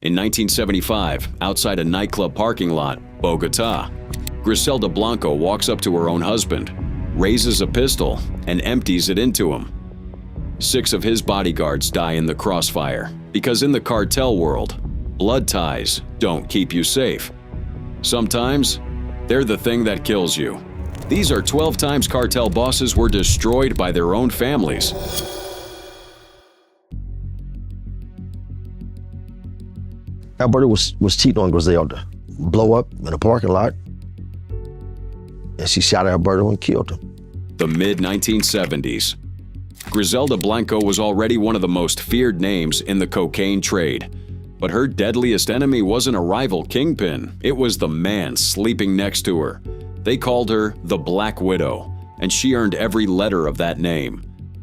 In 1975, outside a nightclub parking lot, Bogota, Griselda Blanco walks up to her own husband, raises a pistol, and empties it into him. 6 of his bodyguards die in the crossfire because in the cartel world, blood ties don't keep you safe. Sometimes, they're the thing that kills you. These are 12 times cartel bosses were destroyed by their own families. Alberto was cheating on Griselda. Blow up in a parking lot, and she shot Alberto and killed him. The mid-1970s. Griselda Blanco was already one of the most feared names in the cocaine trade. But her deadliest enemy wasn't a rival kingpin, it was the man sleeping next to her. They called her the Black Widow, and she earned every letter of that name.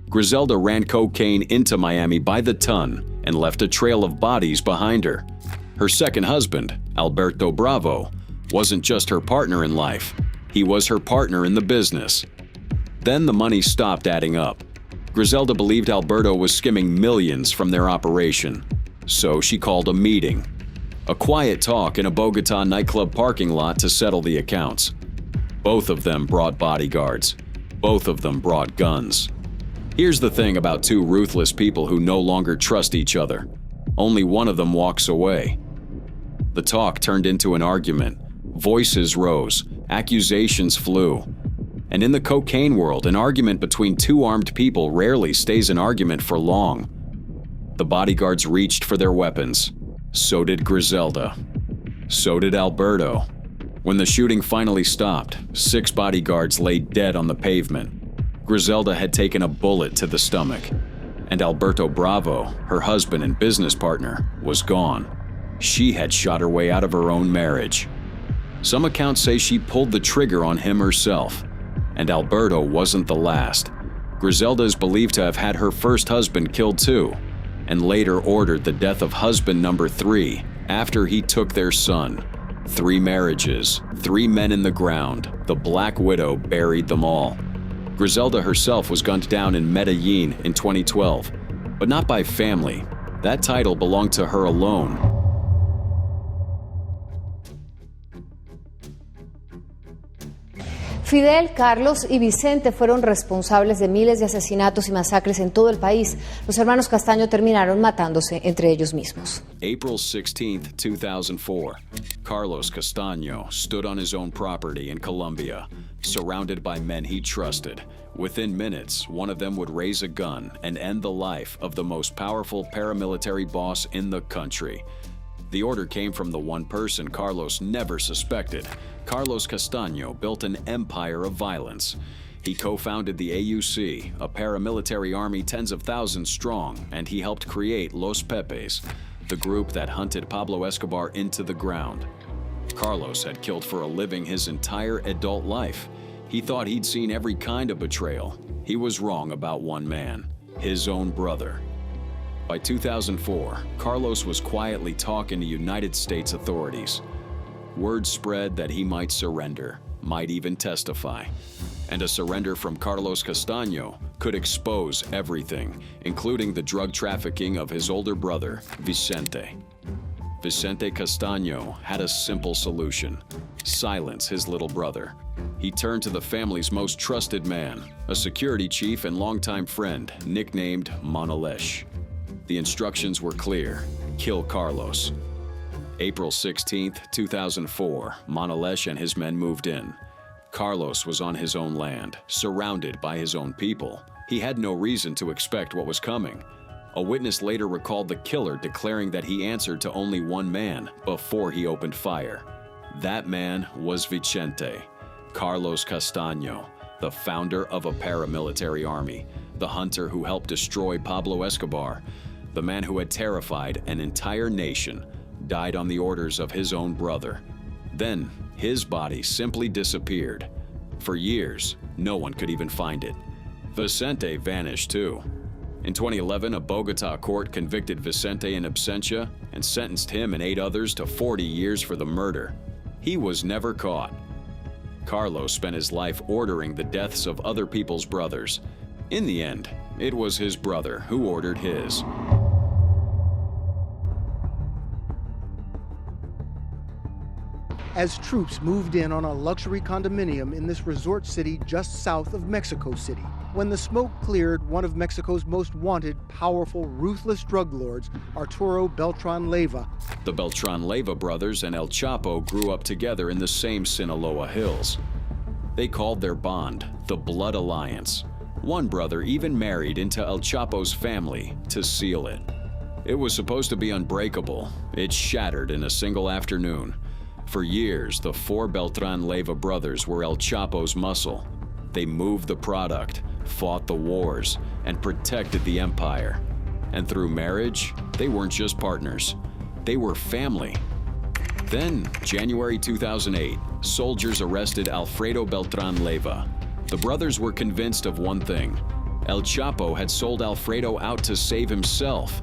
Griselda ran cocaine into Miami by the ton and left a trail of bodies behind her. Her second husband, Alberto Bravo, wasn't just her partner in life, he was her partner in the business. Then the money stopped adding up. Griselda believed Alberto was skimming millions from their operation, so she called a meeting. A quiet talk in a Bogota nightclub parking lot to settle the accounts. Both of them brought bodyguards. Both of them brought guns. Here's the thing about 2 ruthless people who no longer trust each other. Only one of them walks away. The talk turned into an argument. Voices rose, accusations flew. And in the cocaine world, an argument between 2 armed people rarely stays an argument for long. The bodyguards reached for their weapons. So did Griselda. So did Alberto. When the shooting finally stopped, 6 bodyguards lay dead on the pavement. Griselda had taken a bullet to the stomach. And Alberto Bravo, her husband and business partner, was gone. She had shot her way out of her own marriage. Some accounts say she pulled the trigger on him herself. And Alberto wasn't the last. Griselda is believed to have had her first husband killed too, and later ordered the death of husband number 3 after he took their son. 3 marriages, 3 men in the ground. The Black Widow buried them all. Griselda herself was gunned down in Medellin in 2012, but not by family. That title belonged to her alone. Fidel, Carlos y Vicente fueron responsables de miles de asesinatos y masacres en todo el país. Los hermanos Castaño terminaron matándose entre ellos mismos. April 16, 2004. Carlos Castano stood on his own property in Colombia, surrounded by men he trusted. Within minutes, one of them would raise a gun and end the life of the most powerful paramilitary boss in the country. The order came from the one person Carlos never suspected. Carlos Castano built an empire of violence. He co-founded the AUC, a paramilitary army tens of thousands strong, and he helped create Los Pepes, the group that hunted Pablo Escobar into the ground. Carlos had killed for a living his entire adult life. He thought he'd seen every kind of betrayal. He was wrong about one man, his own brother. By 2004, Carlos was quietly talking to United States authorities. Word spread that he might surrender, might even testify. And a surrender from Carlos Castano could expose everything, including the drug trafficking of his older brother, Vicente. Vicente Castano had a simple solution: silence his little brother. He turned to the family's most trusted man, a security chief and longtime friend nicknamed Monalesh. The instructions were clear: kill Carlos. April 16, 2004, Monalesh and his men moved in. Carlos was on his own land, surrounded by his own people. He had no reason to expect what was coming. A witness later recalled the killer declaring that he answered to only one man before he opened fire. That man was Vicente, Carlos Castano, the founder of a paramilitary army, the hunter who helped destroy Pablo Escobar, the man who had terrified an entire nation, died on the orders of his own brother. Then, his body simply disappeared. For years, no one could even find it. Vicente vanished too. In 2011, a Bogota court convicted Vicente in absentia and sentenced him and 8 others to 40 years for the murder. He was never caught. Carlos spent his life ordering the deaths of other people's brothers. In the end, it was his brother who ordered his. as troops moved in on a luxury condominium in this resort city just south of Mexico City. When the smoke cleared, one of Mexico's most wanted, powerful, ruthless drug lords, Arturo Beltran Leyva. The Beltran Leyva brothers and El Chapo grew up together in the same Sinaloa hills. They called their bond the Blood Alliance. One brother even married into El Chapo's family to seal it. It was supposed to be unbreakable. It shattered in a single afternoon. For years, the four Beltran Leyva brothers were El Chapo's muscle. They moved the product, fought the wars, and protected the empire. And through marriage, they weren't just partners. They were family. Then, January 2008, soldiers arrested Alfredo Beltran Leyva. The brothers were convinced of one thing: El Chapo had sold Alfredo out to save himself.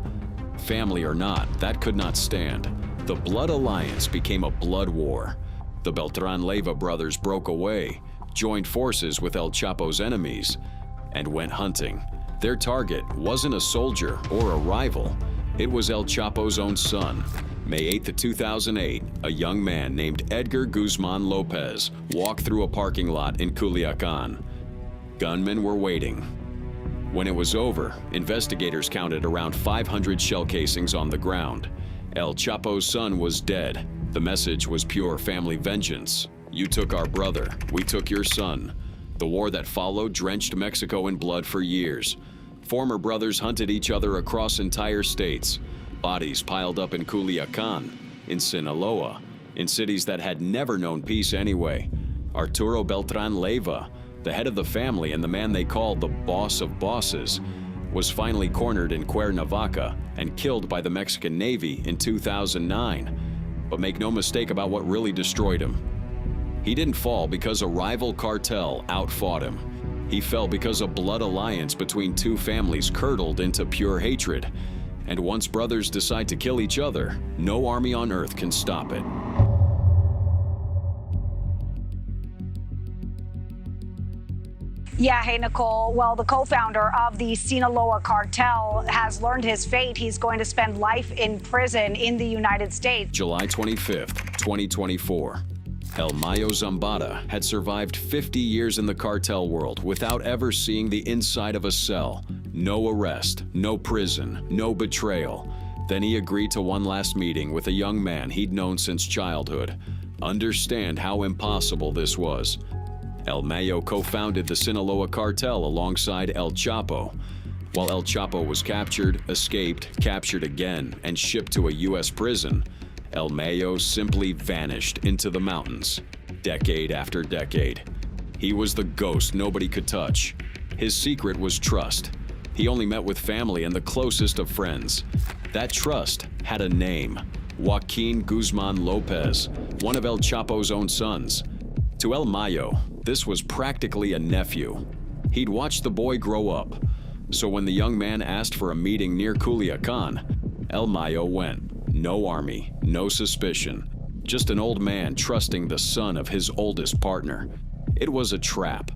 Family or not, that could not stand. The Blood Alliance became a blood war. The Beltran Leyva brothers broke away, joined forces with El Chapo's enemies, and went hunting. Their target wasn't a soldier or a rival. It was El Chapo's own son. May 8, 2008, a young man named Edgar Guzman Lopez walked through a parking lot in Culiacan. Gunmen were waiting. When it was over, investigators counted around 500 shell casings on the ground. El Chapo's son was dead. The message was pure family vengeance. You took our brother, we took your son. The war that followed drenched Mexico in blood for years. Former brothers hunted each other across entire states. Bodies piled up in Culiacan, in Sinaloa, in cities that had never known peace anyway. Arturo Beltran Leyva, the head of the family and the man they called the boss of bosses, was finally cornered in Cuernavaca and killed by the Mexican Navy in 2009. But make no mistake about what really destroyed him. He didn't fall because a rival cartel outfought him. He fell because a blood alliance between two families curdled into pure hatred. And once brothers decide to kill each other, no army on earth can stop it. Yeah, hey, Nicole. Well, the co-founder of the Sinaloa Cartel has learned his fate. He's going to spend life in prison in the United States. July 25th, 2024. El Mayo Zambada had survived 50 years in the cartel world without ever seeing the inside of a cell. No arrest, no prison, no betrayal. Then he agreed to one last meeting with a young man he'd known since childhood. Understand how impossible this was. El Mayo co-founded the Sinaloa Cartel alongside El Chapo. While El Chapo was captured, escaped, captured again, and shipped to a U.S. prison, El Mayo simply vanished into the mountains, decade after decade. He was the ghost nobody could touch. His secret was trust. He only met with family and the closest of friends. That trust had a name: Joaquin Guzman Lopez, one of El Chapo's own sons. To El Mayo, this was practically a nephew. He'd watched the boy grow up. So when the young man asked for a meeting near Culiacan, El Mayo went. No army, no suspicion. Just an old man trusting the son of his oldest partner. It was a trap.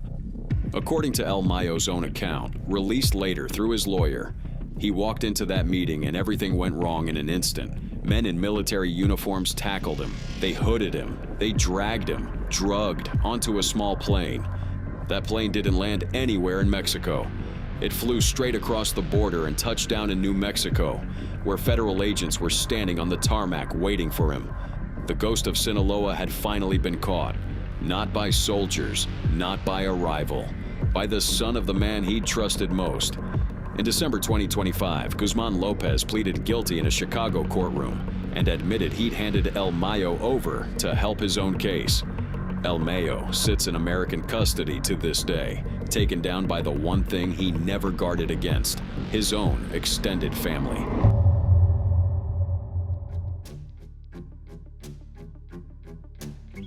According to El Mayo's own account, released later through his lawyer, he walked into that meeting and everything went wrong in an instant. Men in military uniforms tackled him. They hooded him. They dragged him, drugged, onto a small plane. That plane didn't land anywhere in Mexico. It flew straight across the border and touched down in New Mexico, where federal agents were standing on the tarmac waiting for him. The ghost of Sinaloa had finally been caught. Not by soldiers, not by a rival, by the son of the man he'd trusted most. In December 2025, Guzman Lopez pleaded guilty in a Chicago courtroom and admitted he'd handed El Mayo over to help his own case. El Mayo sits in American custody to this day, taken down by the one thing he never guarded against: his own extended family.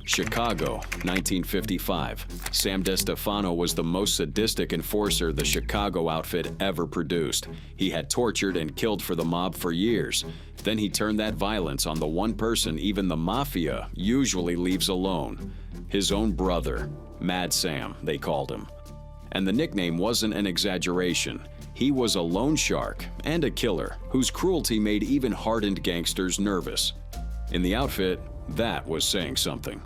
Chicago, 1955. Sam DeStefano was the most sadistic enforcer the Chicago outfit ever produced. He had tortured and killed for the mob for years. Then he turned that violence on the one person even the mafia usually leaves alone: his own brother. Mad Sam, they called him. And the nickname wasn't an exaggeration. He was a loan shark and a killer whose cruelty made even hardened gangsters nervous. In the outfit, that was saying something.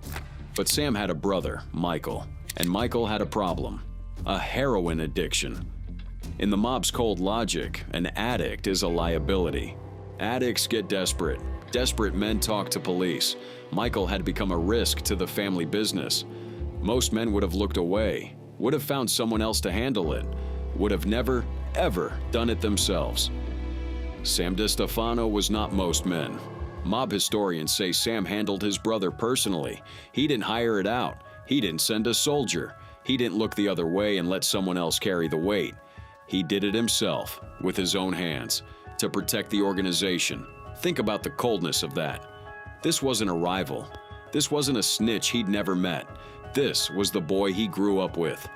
But Sam had a brother, Michael, and Michael had a problem, a heroin addiction. In the mob's cold logic, an addict is a liability. Addicts get desperate. Desperate men talk to police. Michael had become a risk to the family business. Most men would have looked away, would have found someone else to handle it, would have never, ever done it themselves. Sam DeStefano was not most men. Mob historians say Sam handled his brother personally. He didn't hire it out. He didn't send a soldier. He didn't look the other way and let someone else carry the weight. He did it himself, with his own hands, to protect the organization. Think about the coldness of that. This wasn't a rival. This wasn't a snitch he'd never met. This was the boy he grew up with.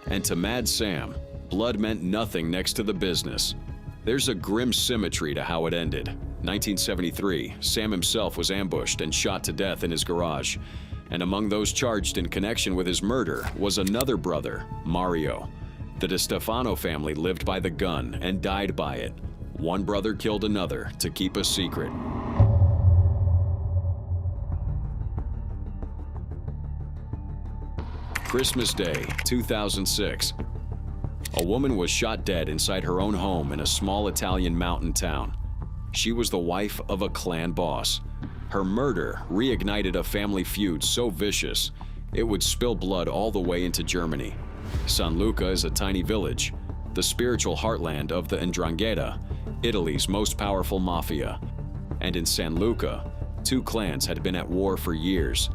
And to Mad Sam, blood meant nothing next to the business. There's a grim symmetry to how it ended. 1973, Sam himself was ambushed and shot to death in his garage. And among those charged in connection with his murder was another brother, Mario. The DeStefano family lived by the gun and died by it. One brother killed another to keep a secret. Christmas Day, 2006. A woman was shot dead inside her own home in a small Italian mountain town. She was the wife of a clan boss. Her murder reignited a family feud so vicious, it would spill blood all the way into Germany. San Luca is a tiny village, the spiritual heartland of the 'Ndrangheta, Italy's most powerful mafia. And in San Luca, two clans had been at war for years.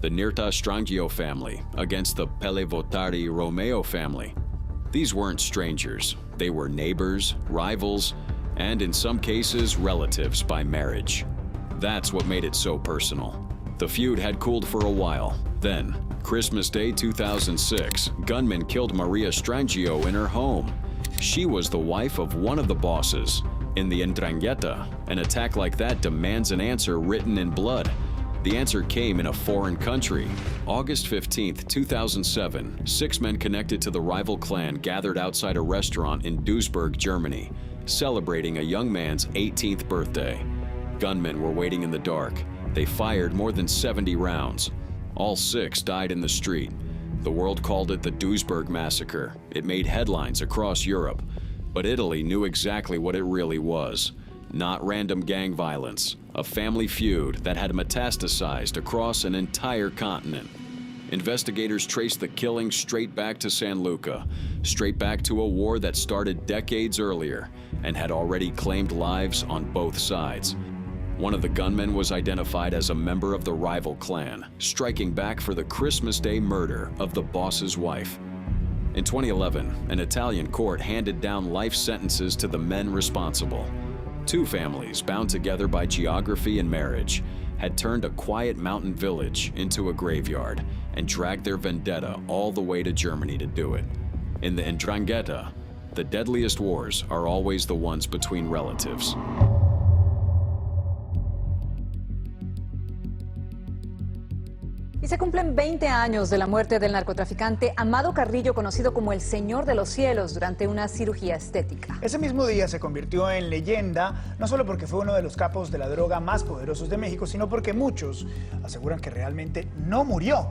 The Nirta Strangio family against the Pelevotari Romeo family. These weren't strangers. They were neighbors, rivals, and in some cases, relatives by marriage. That's what made it so personal. The feud had cooled for a while. Then, Christmas Day 2006, gunmen killed Maria Strangio in her home. She was the wife of one of the bosses. In the 'Ndrangheta, an attack like that demands an answer written in blood. The answer came in a foreign country. August 15, 2007, 6 men connected to the rival clan gathered outside a restaurant in Duisburg, Germany, celebrating a young man's 18th birthday. Gunmen were waiting in the dark. They fired more than 70 rounds. All 6 died in the street. The world called it the Duisburg Massacre. It made headlines across Europe. But Italy knew exactly what it really was. Not random gang violence, a family feud that had metastasized across an entire continent. Investigators traced the killing straight back to San Luca, straight back to a war that started decades earlier and had already claimed lives on both sides. One of the gunmen was identified as a member of the rival clan, striking back for the Christmas Day murder of the boss's wife. In 2011, an Italian court handed down life sentences to the men responsible. 2 families, bound together by geography and marriage, had turned a quiet mountain village into a graveyard and dragged their vendetta all the way to Germany to do it. In the 'Ndrangheta, the deadliest wars are always the ones between relatives. Y se cumplen 20 años de la muerte del narcotraficante Amado Carrillo, conocido como el Señor de los Cielos, durante una cirugía estética. Ese mismo día se convirtió en leyenda, no solo porque fue uno de los capos de la droga más poderosos de México, sino porque muchos aseguran que realmente no murió.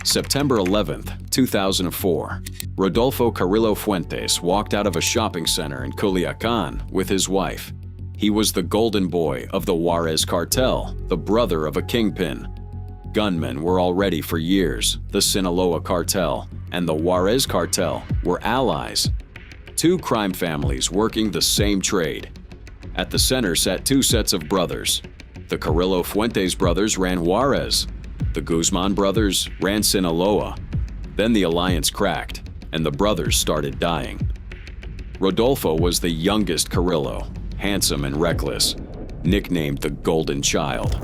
September 11th, 2004. Rodolfo Carrillo Fuentes walked out of a shopping center in Culiacan with his wife. He was the golden boy of the Juarez Cartel, the brother of a kingpin. Gunmen were already for years. The Sinaloa Cartel and the Juarez Cartel were allies. 2 crime families working the same trade. At the center sat 2 sets of brothers. The Carrillo Fuentes brothers ran Juarez. The Guzman brothers ran Sinaloa. Then the alliance cracked, and the brothers started dying. Rodolfo was the youngest Carrillo, handsome and reckless, nicknamed the Golden Child.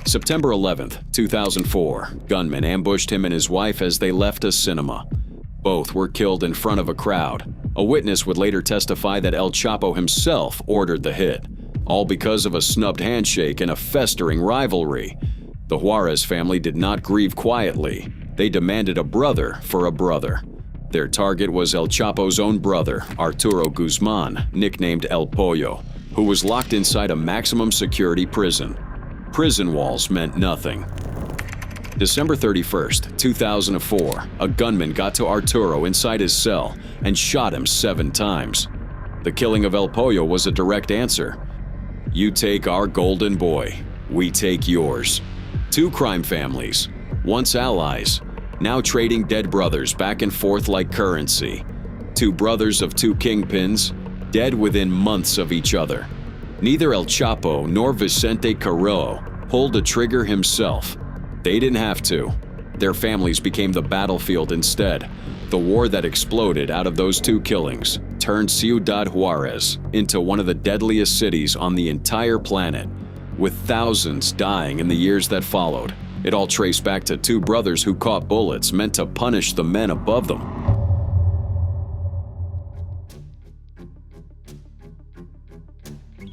September 11th, 2004, gunmen ambushed him and his wife as they left a cinema. Both were killed in front of a crowd. A witness would later testify that El Chapo himself ordered the hit, all because of a snubbed handshake and a festering rivalry. The Juarez family did not grieve quietly. They demanded a brother for a brother. Their target was El Chapo's own brother, Arturo Guzman, nicknamed El Pollo, who was locked inside a maximum security prison. Prison walls meant nothing. December 31st, 2004, a gunman got to Arturo inside his cell and shot him 7 times. The killing of El Pollo was a direct answer. You take our golden boy, we take yours. 2 crime families, once allies, now trading dead brothers back and forth like currency. 2 brothers of 2 kingpins, dead within months of each other. Neither El Chapo nor Vicente Carrillo pulled the trigger himself. They didn't have to. Their families became the battlefield instead. The war that exploded out of those 2 killings turned Ciudad Juarez into one of the deadliest cities on the entire planet, with thousands dying in the years that followed. It all traced back to 2 brothers who caught bullets meant to punish the men above them.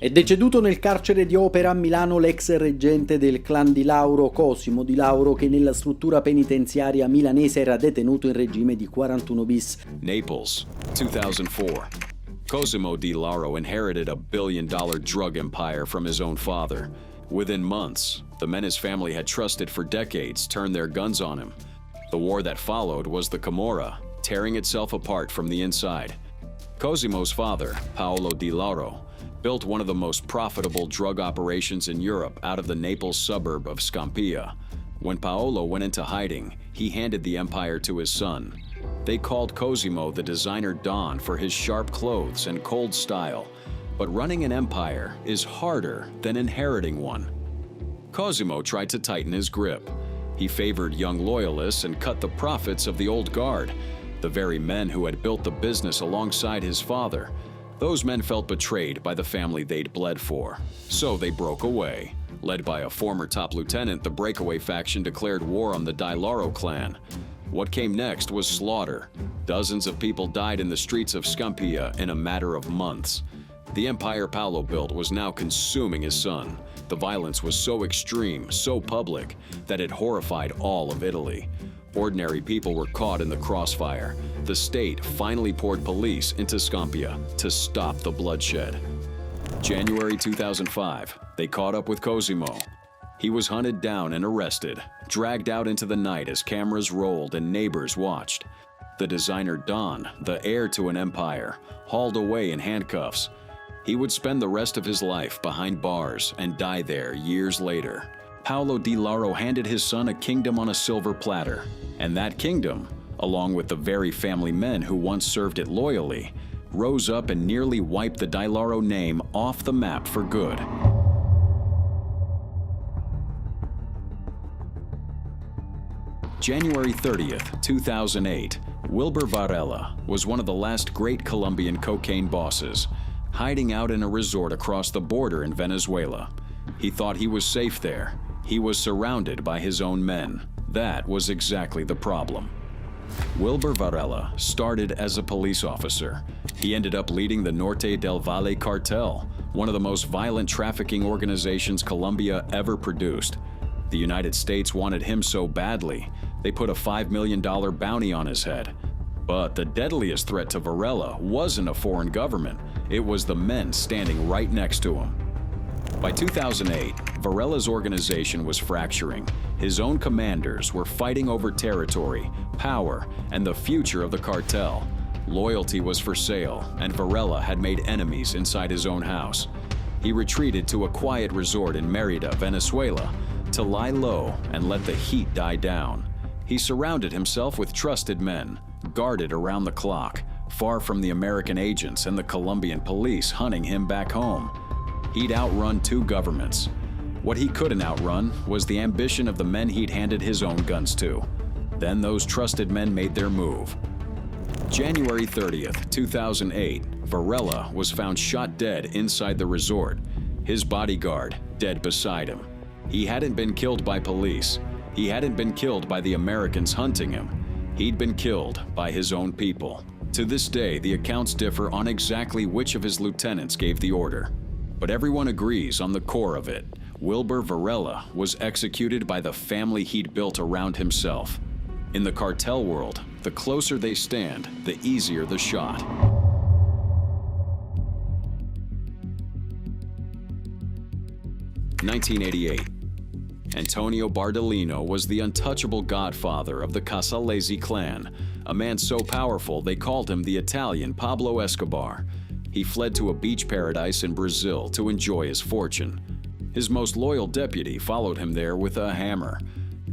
È deceduto nel carcere di Opera a Milano l'ex reggente del clan di Lauro, Cosimo Di Lauro, che nella struttura penitenziaria milanese era detenuto in regime di 41 bis. Naples, 2004. Cosimo Di Lauro inherited a billion-dollar drug empire from his own father. Within months, the men his family had trusted for decades turned their guns on him. The war that followed was the Camorra, tearing itself apart from the inside. Cosimo's father, Paolo Di Lauro, built one of the most profitable drug operations in Europe out of the Naples suburb of Scampia. When Paolo went into hiding, he handed the empire to his son. They called Cosimo the designer Don for his sharp clothes and cold style. But running an empire is harder than inheriting one. Cosimo tried to tighten his grip. He favored young loyalists and cut the profits of the old guard, the very men who had built the business alongside his father. Those men felt betrayed by the family they'd bled for, so they broke away. Led by a former top lieutenant, the breakaway faction declared war on the Di Lauro clan. What came next was slaughter. Dozens of people died in the streets of Scampia in a matter of months. The empire Paolo built was now consuming his son. The violence was so extreme, so public, that it horrified all of Italy. Ordinary people were caught in the crossfire. The state finally poured police into Scampia to stop the bloodshed. January 2005, they caught up with Cosimo. He was hunted down and arrested, dragged out into the night as cameras rolled and neighbors watched. The designer Don, the heir to an empire, hauled away in handcuffs. He would spend the rest of his life behind bars and die there years later. Paolo Di Lauro handed his son a kingdom on a silver platter, and that kingdom, along with the very family men who once served it loyally, rose up and nearly wiped the Di Lauro name off the map for good. January 30th, 2008, Wilber Varela was one of the last great Colombian cocaine bosses, hiding out in a resort across the border in Venezuela. He thought he was safe there. He was surrounded by his own men. That was exactly the problem. Wilber Varela started as a police officer. He ended up leading the Norte del Valle Cartel, one of the most violent trafficking organizations Colombia ever produced. The United States wanted him so badly, they put a $5 million bounty on his head. But the deadliest threat to Varela wasn't a foreign government. It was the men standing right next to him. By 2008, Varela's organization was fracturing. His own commanders were fighting over territory, power, and the future of the cartel. Loyalty was for sale, and Varela had made enemies inside his own house. He retreated to a quiet resort in Mérida, Venezuela, to lie low and let the heat die down. He surrounded himself with trusted men, guarded around the clock, far from the American agents and the Colombian police hunting him back home. He'd outrun 2 governments. What he couldn't outrun was the ambition of the men he'd handed his own guns to. Then those trusted men made their move. January 30th, 2008, Varela was found shot dead inside the resort, his bodyguard dead beside him. He hadn't been killed by police. He hadn't been killed by the Americans hunting him. He'd been killed by his own people. To this day, the accounts differ on exactly which of his lieutenants gave the order. But everyone agrees on the core of it. Wilber Varela was executed by the family he'd built around himself. In the cartel world, the closer they stand, the easier the shot. (1988) Antonio Bardolino was the untouchable godfather of the Casalesi clan, a man so powerful they called him the Italian Pablo Escobar. He fled to a beach paradise in Brazil to enjoy his fortune. His most loyal deputy followed him there with a hammer.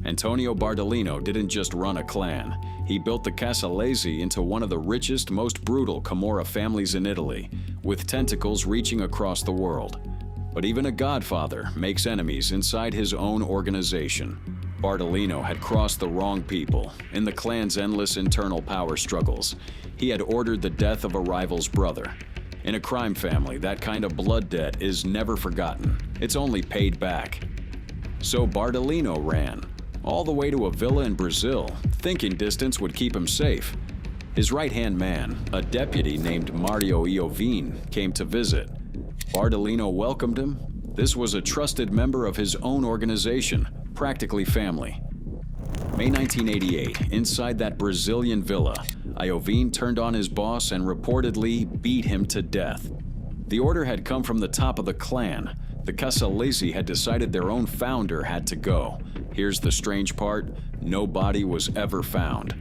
Antonio Bardolino didn't just run a clan. He built the Casalesi into one of the richest, most brutal Camorra families in Italy, with tentacles reaching across the world. But even a godfather makes enemies inside his own organization. Bardolino had crossed the wrong people in the clan's endless internal power struggles. He had ordered the death of a rival's brother. In a crime family, that kind of blood debt is never forgotten. It's only paid back. So Bardolino ran, all the way to a villa in Brazil, thinking distance would keep him safe. His right-hand man, a deputy named Mario Iovine, came to visit. Bardolino welcomed him. This was a trusted member of his own organization, practically family. May 1988, inside that Brazilian villa, Iovine turned on his boss and reportedly beat him to death. The order had come from the top of the clan. The Casalesi had decided their own founder had to go. Here's the strange part: no body was ever found.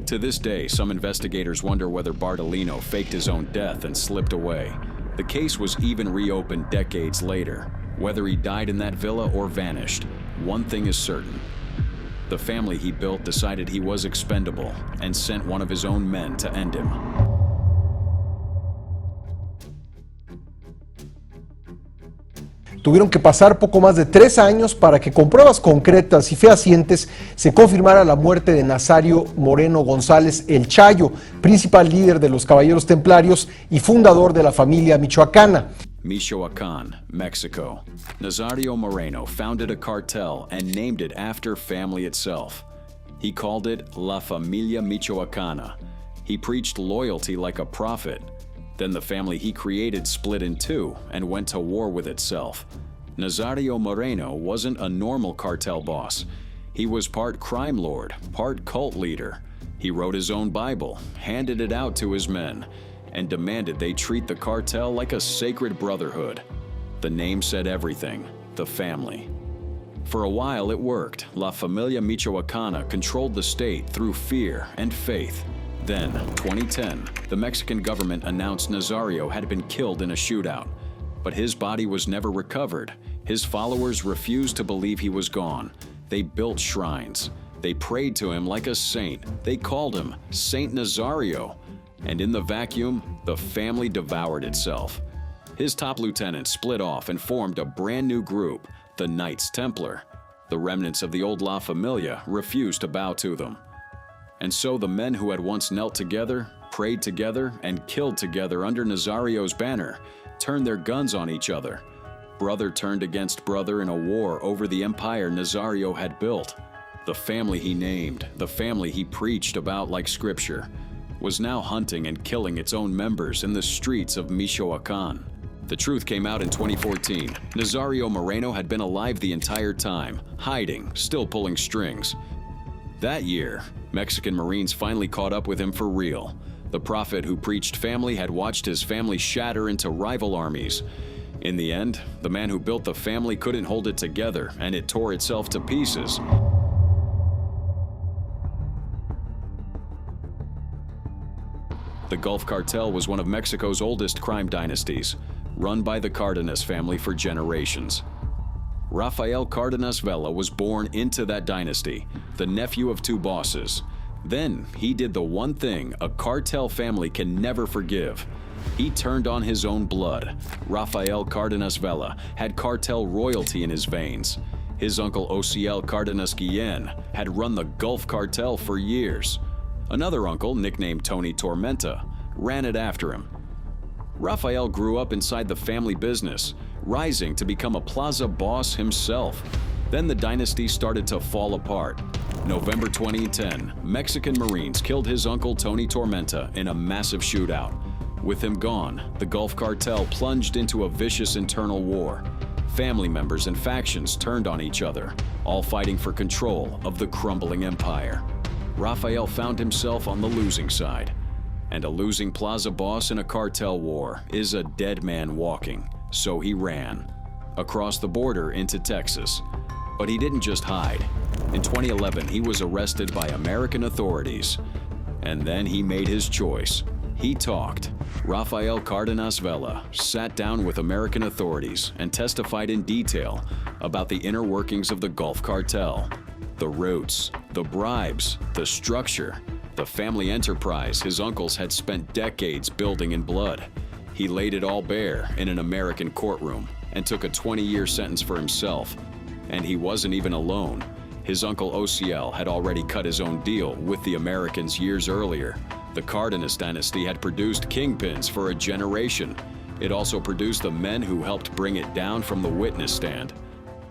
To this day, some investigators wonder whether Bardolino faked his own death and slipped away. The case was even reopened decades later. Whether he died in that villa or vanished, one thing is certain. The family he built decided he was expendable and sent one of his own men to end him. Tuvieron que pasar poco más de 3 años para que con pruebas concretas y fehacientes se confirmara la muerte de Nazario Moreno González el Chayo, principal líder de los Caballeros Templarios y fundador de la familia michoacana. Michoacán, Mexico. Nazario Moreno founded a cartel and named it after family itself. He called it La Familia Michoacana. He preached loyalty like a prophet. Then the family he created split in two and went to war with itself. Nazario Moreno wasn't a normal cartel boss. He was part crime lord, part cult leader. He wrote his own Bible, handed it out to his men, and demanded they treat the cartel like a sacred brotherhood. The name said everything: the family. For a while it worked. La Familia Michoacana controlled the state through fear and faith. Then, 2010, the Mexican government announced Nazario had been killed in a shootout. But his body was never recovered. His followers refused to believe he was gone. They built shrines. They prayed to him like a saint. They called him Saint Nazario. And in the vacuum, the family devoured itself. His top lieutenants split off and formed a brand new group, the Knights Templar. The remnants of the old La Familia refused to bow to them. And so the men who had once knelt together, prayed together, and killed together under Nazario's banner turned their guns on each other. Brother turned against brother in a war over the empire Nazario had built. The family he named, the family he preached about like scripture, was now hunting and killing its own members in the streets of Michoacán. The truth came out in 2014. Nazario Moreno had been alive the entire time, hiding, still pulling strings. That year, Mexican Marines finally caught up with him for real. The prophet who preached family had watched his family shatter into rival armies. In the end, the man who built the family couldn't hold it together, and it tore itself to pieces. The Gulf Cartel was one of Mexico's oldest crime dynasties, run by the Cardenas family for generations. Rafael Cardenas Vela was born into that dynasty, the nephew of two bosses. Then he did the one thing a cartel family can never forgive. He turned on his own blood. Rafael Cardenas Vela had cartel royalty in his veins. His uncle Ociel Cardenas Guillen had run the Gulf Cartel for years. Another uncle, nicknamed Tony Tormenta, ran it after him. Rafael grew up inside the family business, rising to become a plaza boss himself. Then the dynasty started to fall apart. November 2010, Mexican Marines killed his uncle Tony Tormenta in a massive shootout. With him gone, the Gulf Cartel plunged into a vicious internal war. Family members and factions turned on each other, all fighting for control of the crumbling empire. Rafael found himself on the losing side. And a losing plaza boss in a cartel war is a dead man walking, so he ran across the border into Texas. But he didn't just hide. In 2011, he was arrested by American authorities. And then he made his choice. He talked. Rafael Cardenas Vela sat down with American authorities and testified in detail about the inner workings of the Gulf Cartel. The roots, the bribes, the structure, the family enterprise his uncles had spent decades building in blood. He laid it all bare in an American courtroom and took a 20-year sentence for himself. And he wasn't even alone. His uncle OCL had already cut his own deal with the Americans years earlier. The Cardenas dynasty had produced kingpins for a generation. It also produced the men who helped bring it down from the witness stand.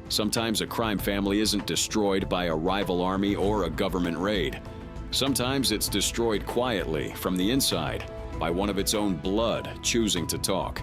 Sometimes a crime family isn't destroyed by a rival army or a government raid. Sometimes it's destroyed quietly from the inside by one of its own blood choosing to talk.